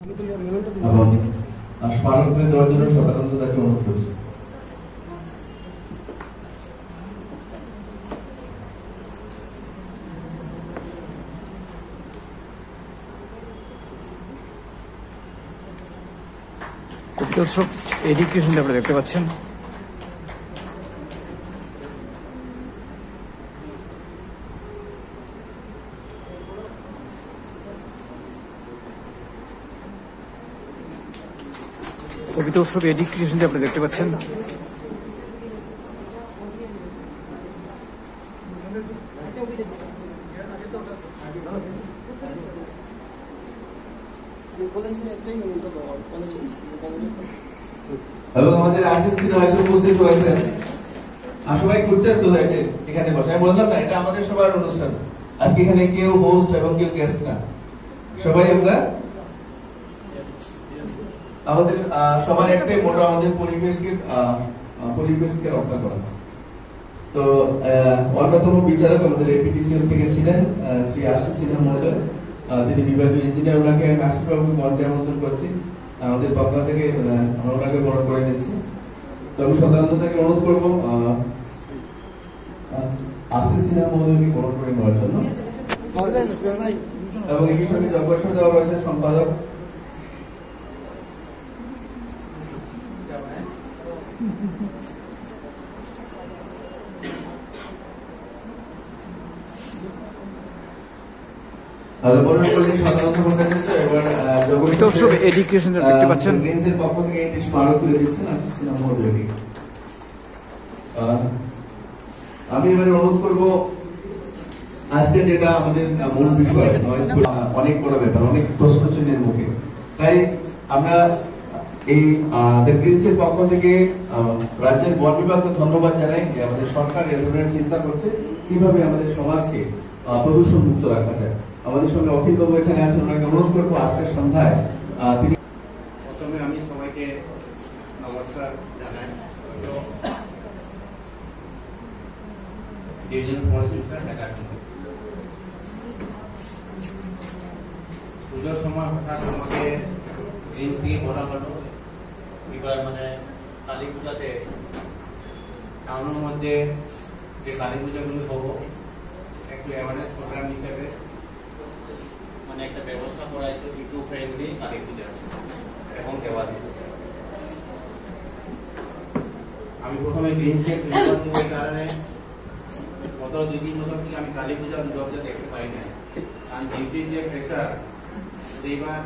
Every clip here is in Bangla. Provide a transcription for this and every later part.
এবং স্মারক করে দেওয়ার জন্য সাধারণত তাকে অনুরোধ করছি। দর্শক এডুকেশন আপনারা দেখতে পাচ্ছেন, কবিতা উৎসব এডুকেশন আপনারা দেখতে পাচ্ছেন। এবং আমাদের উপস্থিত হয়েছেন, সবাই খুঁজছেন তো এখানে বসে। আমি বললাম না, এটা আমাদের সবার অনুষ্ঠান। আজকে এখানে কেউ হোস্ট এবং কেউ গেস্ট না, সবাই আমরা আমাদের সবার একটাই মোটো, আমাদের পরিবেশকে রক্ষা করা। তো অন্যতম বিচারক আমাদের এপিডিসিএল থেকে ছিলেন শ্রী আশিস সিনহা মহোদয়, তিনি বিভাগীয় ইঞ্জিনিয়ার। ওনাকে আশিসবাবুকে মঞ্চে আমন্ত্রণ করছি, আমাদের পক্ষ থেকে আমরা ওনাকে বরণ করে নিচ্ছি। তো আমি সাধারণত তাকে অনুরোধ করবো আশিস সিনহা মহোদয়কে বরণ করে নেওয়ার জন্য। এবং একই সঙ্গে যজ্ঞেশ্বর দেওয়া রয়েছে সম্পাদক। দেখতে পাচ্ছেন পক্ষ থেকে এটি স্মারক তুলে দিচ্ছেন আশিস সিনহা মহোদয়কে। আমি এবারে অনুরোধ করবো, আজকে যেটা আমাদের মূল বিষয়, অনেক বড় ব্যাপার, অনেক প্রশ্নচিহ্নের মুখে, তাই আমরা এই গ্রিনসের পক্ষ থেকে রাজ্যের বন বিভাগকে ধন্যবাদ জানাই যে আমাদের সরকার এ ধরনের চিন্তা করছে কিভাবে আমাদের সমাজকে প্রদূষণ মুক্ত রাখা যায়। আমাদের সঙ্গে অখিল বাবু এখানে আছেন, ওনাকে অনুরোধ করবো আজকের সন্ধ্যায় তিনি। প্রথমে আমি সবাইকে নমস্কার জানাই। ডিভিশন পুজোর সময় হঠাৎ আমাকে গ্রিনস দিয়ে বলা হলো এবার মানে কালী পূজাতে টাউনের মধ্যে যে কালী পূজাগুলো হবো একটু অ্যাওয়ারনেস প্রোগ্রাম হিসেবে মানে একটা ব্যবস্থা করা হয়েছে ইকো ফ্রেন্ডলি কালী পূজা এবং দেওয়ালি। আমি প্রথমে গ্রিনসকে প্রিফার দেবো এই কারণে গত 2-3 বছর থেকে আমি কালী পূজা দুর্গাপূজা দেখতে পারি না, কারণ ডিউটির যে প্রেশার, এইবার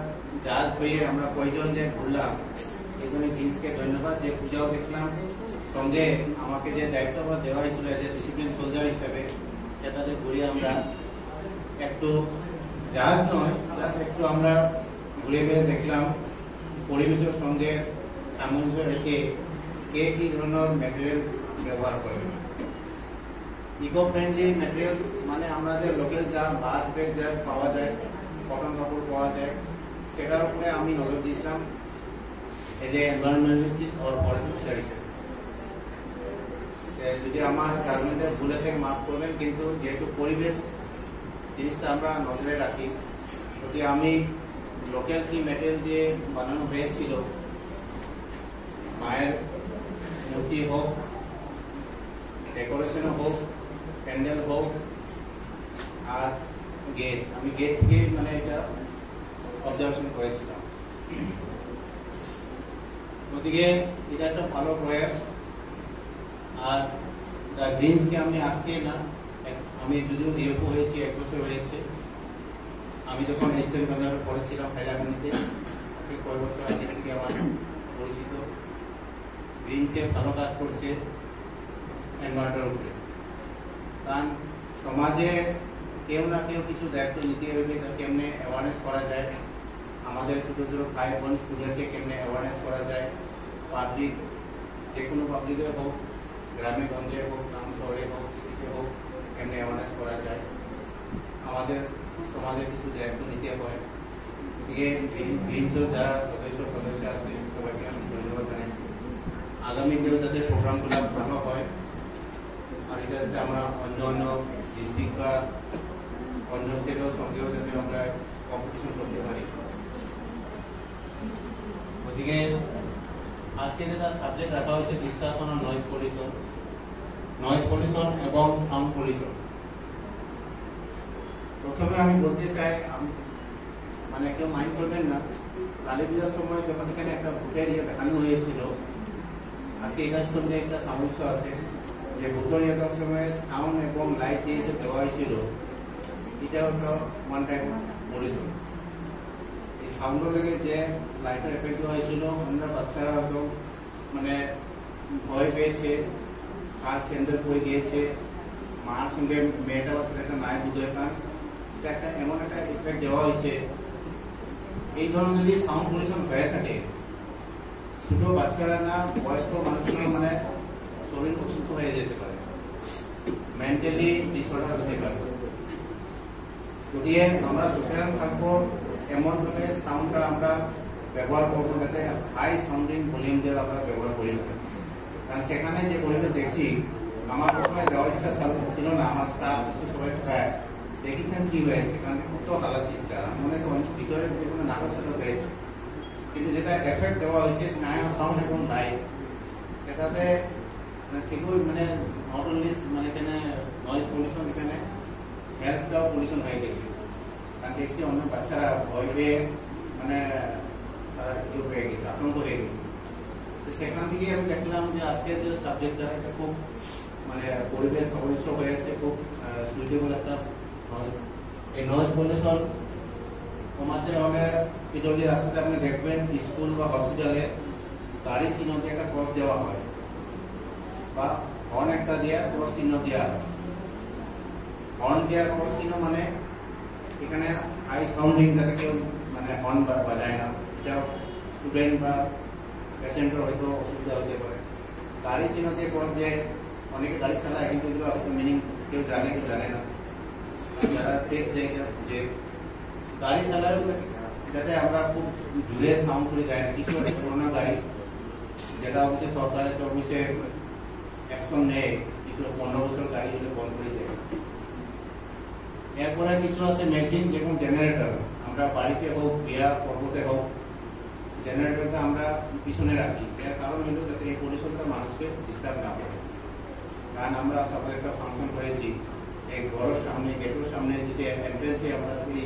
জাজ হয়ে আমরা কয়জন যে ঘুরলাম, এই জন্য গ্রিনসকে ধন্যবাদ যে পূজাও দেখলাম, সঙ্গে আমাকে যে দায়িত্ব দেওয়া হয়েছিল যে ডিসিপ্লিন সোলজার হিসেবে সেটাতে ঘুরে আমরা একটু জাজ নয় জাস্ট একটু আমরা ঘুরে ফিরে দেখলাম পরিবেশের সঙ্গে সামঞ্জস্য রেখে কে কি ধরনের ম্যাটেরিয়াল ব্যবহার করে। ইকো ফ্রেন্ডলি ম্যাটেরিয়াল মানে আমাদের লোকাল যা বাস ব্যাগ যা পাওয়া যায়, কটন কাপড় পাওয়া যায়, সেটার উপরে আমি নজর দিয়েছিলাম as a environmentalist or forest officer হিসেবে। যদি আমার গার্মেন্টের ভুলে থেকে মাফ করবেন, কিন্তু যেহেতু পরিবেশ জিনিসটা আমরা নজরে রাখি, যদি আমি লোকাল কি ম্যাটেরিয়াল দিয়ে বানানো হয়েছিল, মায়ের মূর্তি হোক, ডেকোরেশনও হোক, প্যান্ডেল হোক, আর গেট, আমি গেট থেকে মানে এটা অবজারভেশন করেছিলাম। গতিকে এটা একটা ভালো প্রয়াস। আর গ্রিনসকে আমি আজকে না, আমি যদিও ডিএফও হয়েছি 1 বছর হয়েছে, আমি যখন স্টেট বাজারে পড়েছিলাম হাইলাকান্দিতে, আজকে কয়েক বছর আগে থেকে আমার পরিচিত। গ্রিনসে ভালো কাজ করছে এনভায়রনমেন্টের উপরে, কারণ সমাজে কেউ না কেউ কিছু দায়িত্ব নিতে হবে, কেমনে অ্যাওয়ারনেস করা যায়, আমাদের ছোটো ছোটো 5-1 স্টুডেন্টকে কেমনে অ্যাওয়ারনেস করা যায়, পাবলিক যে কোনো পাবলিকে হোক, গ্রামে গঞ্জে হোক, গ্রাম শহরে হোক, সিটিতে হোক, কেমনে অ্যাওয়ারনেস করা যায়, আমাদের সমাজে কিছু দায়িত্ব নিতে হয়। এদিকে গ্রিনসের যারা সদস্য আছে সবাইকে আমি ধন্যবাদ জানাচ্ছি। আগামীতেও যাতে প্রোগ্রামগুলো ভালো হয়, আর এটা যাতে আমরা অন্য ডিস্ট্রিক্ট বা অন্য স্টেটের সঙ্গেও যাতে আমরা কম্পিটিশন করতে পারি। আজকে যেটা সাবজেক্ট রাখা হয়েছে ডিসকাশন অন নয়েজ পলিউশন এবং সাউন্ড পলিউশন। প্রথমে আমি বলতে চাই, মানে কেউ মাইন্ড করবেন না, কালী পূজার সময় যখন এখানে একটা ভূতের দেখানো হয়েছিল, আজকে এটার সঙ্গে একটা সমস্যা আছে যে ভূতের দেখার সময় সাউন্ড এবং লাইট যে দেওয়া হয়েছিল, এটা হচ্ছে ওয়ান টাইপ অফ পলিউশন। এই সাউন্ডের লেগে যে লাইটের এফেক্ট দেওয়া হয়েছিল, আমরা বাচ্চারা হয়তো মানে ভয় পেয়েছে, আর সেন্টার হয়ে গিয়েছে, মার সঙ্গে মেয়েটা বা ছেলেটা মায়ের হৃদয় কান, এটা একটা এমন একটা এফেক্ট দেওয়া হয়েছে। এই ধরনের যদি সাউন্ড পলিউশন হয়ে থাকে, ছোট বাচ্চারা না বয়স্ক মানুষরা মানে শরীর অসুস্থ হয়ে যেতে পারে, মেন্টালি ডিসঅর্ডার হতে পারে। যদি আমরা সচেতন থাকবো, এমন ভাবে সাউন্ডটা আমরা ব্যবহার করবো যাতে হাই সাউন্ডিং ভলিউম দিয়ে আমরা ব্যবহার করি না। কারণ সেখানে যে পরিবেশ দেখছি, আমার প্রথমে যাওয়ার ইচ্ছা ছিল না, আমার স্টাফ সবাই থাকায় দেখেছেন কি হয়েছে, কারণ কত হালা চিৎকার, মনে হচ্ছে ভিতরে কোনো নাটক ছোটো হয়েছে। কিন্তু যেটা এফেক্ট দেওয়া হয়েছে সাউন্ড এবং লাইট, সেটাতে ঠিকই মানে নট অনলি মানে এখানে নয়েজ পলিউশন, এখানে হেলথটাও পলিউশন হয়ে গেছে। কারণ দেখছি অন্য বাচ্চারা ভয় পেয়ে মানে তারা কেউ হয়ে গেছে, আতঙ্ক হয়ে গেছে। সেখান থেকে আমি দেখলাম যে আজকের যে সাবজেক্টটা, এটা খুব মানে পরিবেশ সমস্য হয়েছে, খুব সুইটেবল একটা। এই নয়েজ পলিউশন কমাতে হলে পিডব্লিউ রাস্তাতে আপনি দেখবেন স্কুল বা হসপিটালে গাড়ি চিহ্ন দিয়ে একটা ক্রস দেওয়া হয়, বা হর্ন একটা দেওয়া ক্রস চিহ্ন দেওয়া হয়। হর্ন দেওয়া ক্রস চিহ্ন মানে এখানে হাই সাউন্ডিং, যাতে কেউ মানে হর্ন বাজায় না, এটা স্টুডেন্ট বা পেশেন্টের হয়তো অসুবিধা হতে পারে। গাড়ি চিহ্ন দিয়ে ক্রস দিয়ে অনেকে গাড়ি চালায়, কিন্তু এগুলো হয়তো মিনিং কেউ জানে কেউ জানে না। যারা টেস্ট দেয় যে গাড়ি চালালেও যাতে আমরা খুব জুড়ে সাউন্ড করে যায় না। কিছু আছে পুরোনো গাড়ি, যেটা অবশ্যই সরকারের তরফে অ্যাকশন নেয়, কিছু 15 বছর গাড়ি হলে বন্ধ করে দেয়। এরপরে কিছু আছে মেশিন, যেমন জেনারেটর, আমরা বাড়িতে হোক বিয়া পর্বতে হোক, জেনারেটরটা আমরা পিছনে রাখি। এর কারণ হলো যাতে এই পলিউশনটা মানুষকে ডিস্টার্ব না করে। কারণ আমরা সকালে একটা ফাংশন করেছি, এই ঘরের সামনে, গেটের সামনে যদি এন্ট্রেন্সে আমরা যদি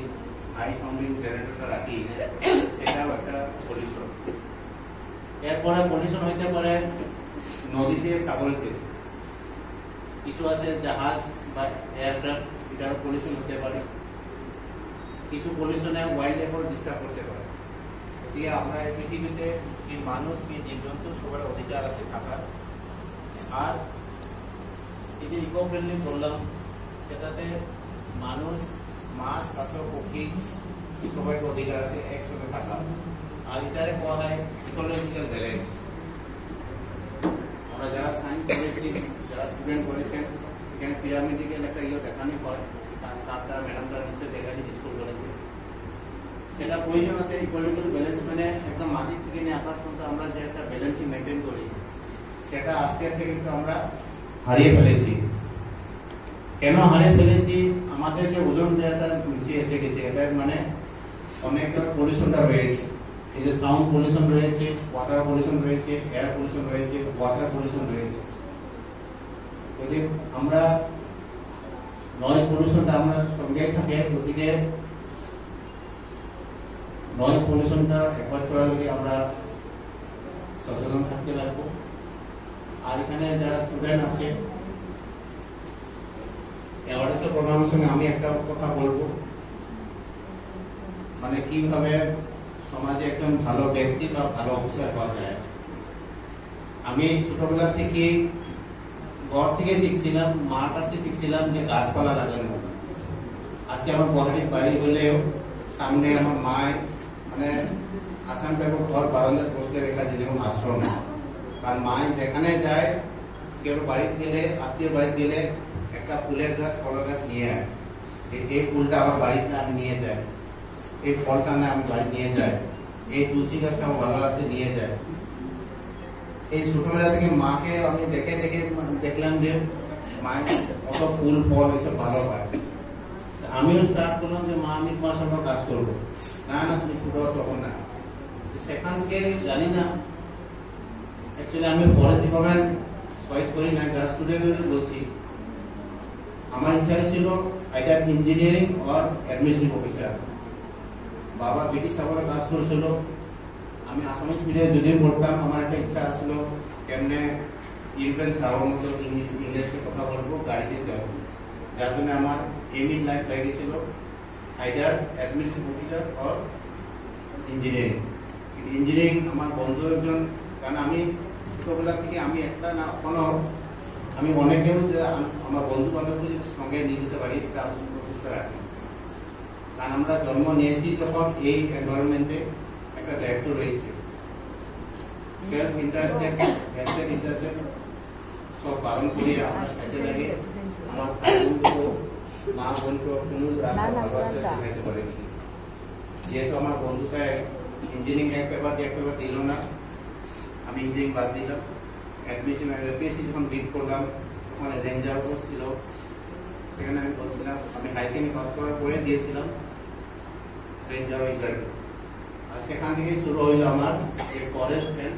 হাই সাউন্ডিং জেনারেটরটা রাখি, সেটাও একটা পলিউশন। এরপরে পলিউশন হইতে পারে নদীতে, সাগরেতে, কিছু আছে জাহাজ বা এয়ারক্রাফট, এটারও পলিউশন হতে পারে। কিছু পলিউশনে ওয়াইল্ড লাইফও ডিস্টার্ব করতে পারে। দিয়ে আমরা এই পৃথিবীতে কি মানুষ কি জীবজন্তু সবার অধিকার আছে থাকার। আর এই যে ইকো ফ্রেন্ডলি বললাম, সেটাতে মানুষ, মাছ, কাছে পক্ষী সবাইকে অধিকার আছে একসাথে থাকা। আর এটারে কোয়া হয় ইকোলজিক্যাল ব্যালেন্স। আমরা যারা সায়েন্স করেছি, যারা স্টুডেন্ট করেছেন, এখানে পিরামিডিক্যাল একটা দেখানো হয়, স্যার তারা ম্যাডাম তারা নিশ্চয়ই দেখানি স্কুল কলেজে। সেটা প্রয়োজন আছে। ইকোলজিক্যাল ব্যালেন্স মানে একদম মাটির থেকে নিয়ে আকাশ পর্যন্ত আমরা যে একটা ব্যালেন্সিং মেনটেন করি, সেটা আস্তে আস্তে কিন্তু আমরা হারিয়ে ফেলেছি। কেন হারিয়ে ফেলেছি? আমাদের যে ওজন যেটা নিচে এসে গেছে, এটার মানে অনেকটা পলিউশনটা রয়েছে। এই যে সাউন্ড পলিউশন রয়েছে, ওয়াটার পলিউশন রয়েছে, এয়ার পলিউশন রয়েছে, ওয়াটার পলিউশন রয়েছে। যদি আমরা নয়েজ পলিউশনটা আমরা সঙ্গে থাকে, প্রতিদিনে নয়েজ পলিউশনটা অ্যাভয়েড করার জন্য আমরা সচেতন থাকতে লাগবো। আর এখানে যারা স্টুডেন্ট আছে, অ্যাওয়ারনেস প্রোগ্রামের সঙ্গে আমি একটা কথা বলবো, মানে কিভাবে সমাজে একজন ভালো ব্যক্তি বা ভালো অফিসার হওয়া যায়। আমি ছোটবেলা থেকে ঘর থেকে শিখছিলাম, মার কাছে শিখছিলাম যে গাছপালা লাগানো। আজকে আমার গুয়াহাটির বাড়ি হলেও সামনে আমার মায়ের মানে আসাম টাইপের ঘর বারান্দার বসলে দেখা যায় যেমন আশ্রম। কারণ মায় যেখানে যায়, কেউ বাড়িতে গেলে, আত্মীয় বাড়িতে গেলে একটা ফুলের গাছ, ফলের গাছ নিয়ে আয়, এই ফুলটা আমার বাড়িতে আমি নিয়ে যাই, এই ফলটা আমি বাড়ি নিয়ে যাই, এই তুলসী গাছটা আমার ভালো লাগছে নিয়ে যায়। এই ছোটবেলা থেকে মাকে আমি দেখে দেখে দেখলাম যে মায়ের কত ফুল ফল এসব ভালো পায়। আমিও স্টার্ট করলাম যে মা আমি তোমার সঙ্গে কাজ করবো। না না, তুমি ছোট তখন না। সেখান থেকে জানি না অ্যাকচুয়ালি আমি ফরেস্ট ডিপার্টমেন্ট চয়েস করি না, যারা স্টুডেন্টদের বলছি আমার ইচ্ছা ছিল either engineering or administrative officer. বাবা ব্রিটিশ আমলে কাজ করেছিল, আমি আসামিস মিডিয়ামে যদিও পড়তাম, আমার একটা ইচ্ছা ছিল কেমনে ইউরোপিয়ান সাহার মতো ইংলিশে কথা বলবো, গাড়িতে যাবো। যার জন্য আমার এম ইন লাইফ হয়ে গেছিল either administrative officer or engineering. Engineering আমার বন্ধু একজন, কারণ আমি ছোটবেলা থেকে আমি একটা না কোনো আমি অনেকেও যে আমার বন্ধু বান্ধবদের সঙ্গে নিয়ে যেতে পারি এটা আমি প্রচেষ্টা রাখি, কারণ আমরা জন্ম নিয়েছি যখন এই এনভায়রনমেন্টে একটা দায়িত্ব রয়েছে। সেলফ ইন্টারেস্টেড ভেস্টেড ইন্টারেস্টেড সব পালন করে আমরা সাথে লাগে আমার ভাই বোনকেও মা বোনকেও কোনো রাস্তা ভালো রাস্তা শেখাইতে পারিনি। যেহেতু আমার বন্ধুটায় ইঞ্জিনিয়ারিং এক পেপার দিল না, আমি ইঞ্জিনিয়ারিং বাদ দিলাম। অ্যাডমিশন এপিএসসি যখন বিড করলাম তখন রেঞ্জার কোর্স ছিল, সেখানে আমি বলছিলাম আমি হাই সেকেন্ডারি পাস করার পরে দিয়েছিলাম রেঞ্জার ইন্টারভিউ। আর সেখান থেকেই শুরু হইল আমার এই ফরেস্ট অ্যান্ড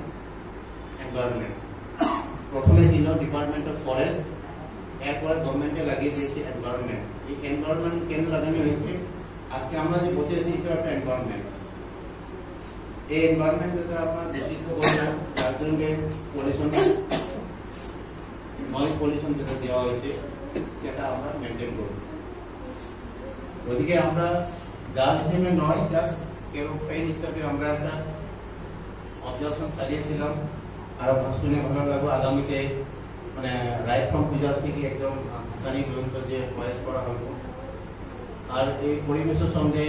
এনভায়রনমেন্ট। প্রথমে ছিল ডিপার্টমেন্ট অফ ফরেস্ট, এরপরে গভর্নমেন্টে লাগিয়ে দিয়েছে এনভায়রনমেন্ট। এই এনভায়রনমেন্ট কেন লাগানো হয়েছে, আজকে আমরা যে বসে আছি এটা একটা এনভায়রনমেন্ট। এই এনভায়রনমেন্ট যাতে আমরা দূষিত করি না, তার জন্য পলিউশন নয়েজ পলিউশন যেটা দেওয়া হয়েছে সেটা আমরা মেনটেন করব। ওদিকে আমরা জাজ হিসেবে নয়, জাস্ট কেউ ফ্রেন্ড হিসাবে আমরা একটা অবজারভেশন চালিয়েছিলাম। আর শুনে ভালো লাগলো আগামীতে মানে রাইট ফ্রম গুজরাট থেকে একদম ভাসানি পর্যন্ত যে প্রয়াস করা হলো, আর এই পরিবেশের সঙ্গে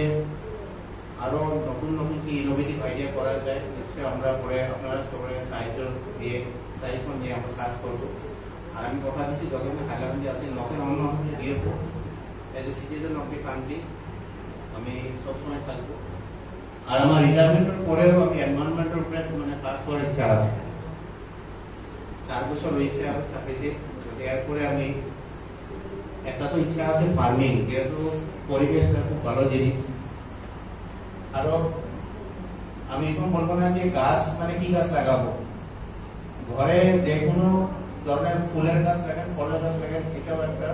আরো নতুন নতুন কি ইনোভেটিভ আইডিয়া করা যায়, নিশ্চয়ই আমরা পরে আপনারা সবাই সাহায্য দিয়ে সাজেশন নিয়ে আমরা কাজ করবো। আর আমি কথা দিচ্ছি যতদিন হাইলাকান্দি আছি নতুন অন্য দিয়ে as a citizen of the country আমি সবসময় থাকবো। আর আমার রিটায়ারমেন্টের পরেও আমি এনভায়রনমেন্টের উপরে মানে কাজ করার ইচ্ছা আছে। 4 বছর রয়েছে আর চাকরিতে, এরপরে আমি একটা তো ইচ্ছা আছে ফার্মিং, যেহেতু পরিবেশটা খুব ভালো জিনিস। আরো আমি এরকম বলবো না যে গাছ মানে কি গাছ লাগাবো, ঘরে যে কোনো ধরনের ফুলের গাছ লাগান, ফলের গাছ লাগান, এটাও একটা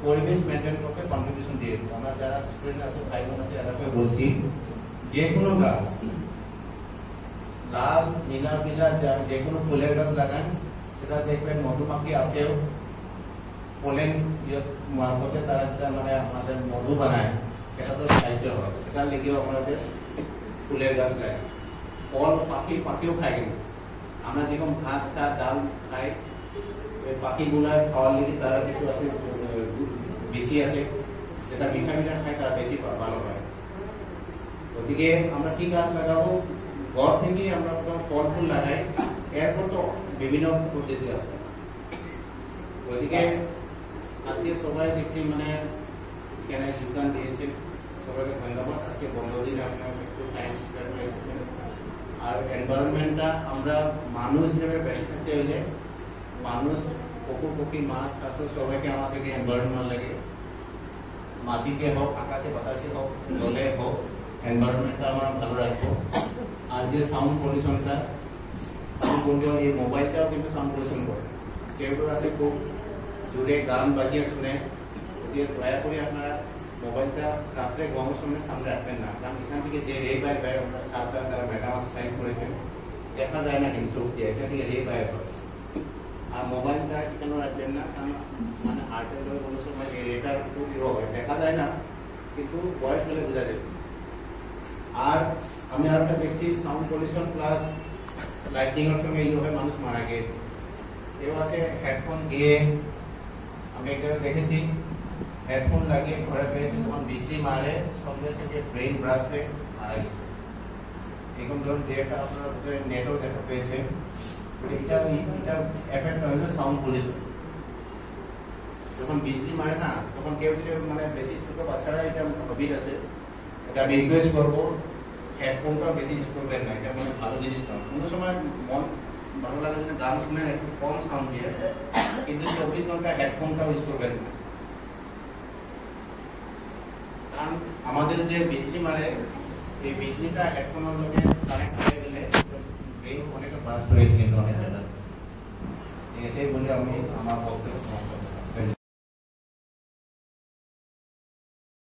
পরিবেশ মেনটেন করতে কন্ট্রিবিউশন দিয়ে। আমরা যারা স্টুডেন্ট আছে ভাই বোন আছে এটাকে বলছি যে কোনো গাছ লাল নীলা পিলা যে কোনো ফুলের গাছ লাগান, সেটা দেখবেন মধুমাখি আসেও পোলেন মারফতে তারা যেটা মানে আমাদের মধু বানায় সেটা তো সাহায্য হয়, সেটার লেগেও আমাদের ফুলের গাছ লাগাই। ফল পাখিও খায়, কিন্তু আমরা যেরকম ভাত চা ডাল খাই, ওই পাখিগুলা খাওয়ার লেগে তারা কিছু আছে বেশি আছে, সেটা মিঠা মিঠা খায় তারা বেশি ভালো হয়। ওদিকে আমরা কি গাছ লাগাবো, ঘর থেকে আমরা প্রথম ফল ফুল লাগাই, এরপর তো বিভিন্ন পদ্ধতি আছে। ওইদিকে আজকে সবাই দেখছি মানে এখানে যোগদান দিয়েছে, সবাইকে ধন্যবাদ। আজকে বন্ধ দিনে আপনার একটু টাইম স্পেন্ড করেছেন। আর এনভায়রনমেন্টটা আমরা মানুষ হিসেবে বেঁচে থাকতে হলে মানুষ পশু পক্ষী মাছ কাছে সবাইকে আমাদেরকে এনভায়রনমেন্ট লাগে, মাটিতে হোক আকাশে বাতাসে হোক জলে হোক এনভায়রনমেন্টটা আমরা ভালো রাখবো। আর যে সাউন্ড পলিউশনটা আমি বলবো, এই মোবাইলটাও কিন্তু সাউন্ড পলিউশন করে, কেউ আছে খুব জোরে গান বাজিয়ে শুনে, দয়া করে আপনারা মোবাইলটা রাত্রে ঘুমের সময় সামনে রাখবেন না, কারণ এখান থেকে যে রে বাইর আমরা সাবধান তারা ম্যাডাম সাইজ করেছেন দেখা যায় না কিন্তু চোখ দিয়ে, এখান থেকে রে বাইর হয়। আর মোবাইলটা কেন রাখবেন না, কারণ মানে হার্টের লোক কোনো সময় এই রেটার খুব হয়, দেখা যায় না কিন্তু বয়স হলে বোঝা যায়। আর আমি আরেকটা দেখছি সাউন্ড পলিউশন প্লাস লাইটিং এর সঙ্গে এইভাবে মানুষ মারা গিয়েছে। কেউ আছে হেডফোন দিয়ে, আমি একটা দেখেছি হেডফোন লাগিয়ে ঘরে পেয়েছে, তখন বিজলি মারে সঙ্গে সঙ্গে ব্রেন ব্রাশ হয়ে মারা গেছে। এরকম ধরুন যেটা আপনারা নেটও দেখা পেয়েছে, এটা এফেক্ট হইলো সাউন্ড পলিউশন। যখন বিজলি মারে না তখন কেউ যদি মানে বেশি ছোট বাচ্চারা এটা হবিট আছে, এটা আমি রিকোয়েস্ট করবো হেডফোনটা বেশি ইউজ করবেন না, এটা মানে ভালো জিনিস নয়। কোনো সময় মন ভালো লাগার জন্য গান শুনেন একটু কম সাউন্ড দিয়ে, কিন্তু 24 ঘন্টা হেডফোনটাও ইউজ করবেন না। কারণ আমাদের যে বিজলি মারে এই বিজলিটা হেডফোনের লগে কানেক্ট হয়ে গেলে অনেক ফার্স্ট হয়েছে কিন্তু অনেক জায়গা এটাই বলে আমি আমার বক্তব্য সমাপ্ত করছি।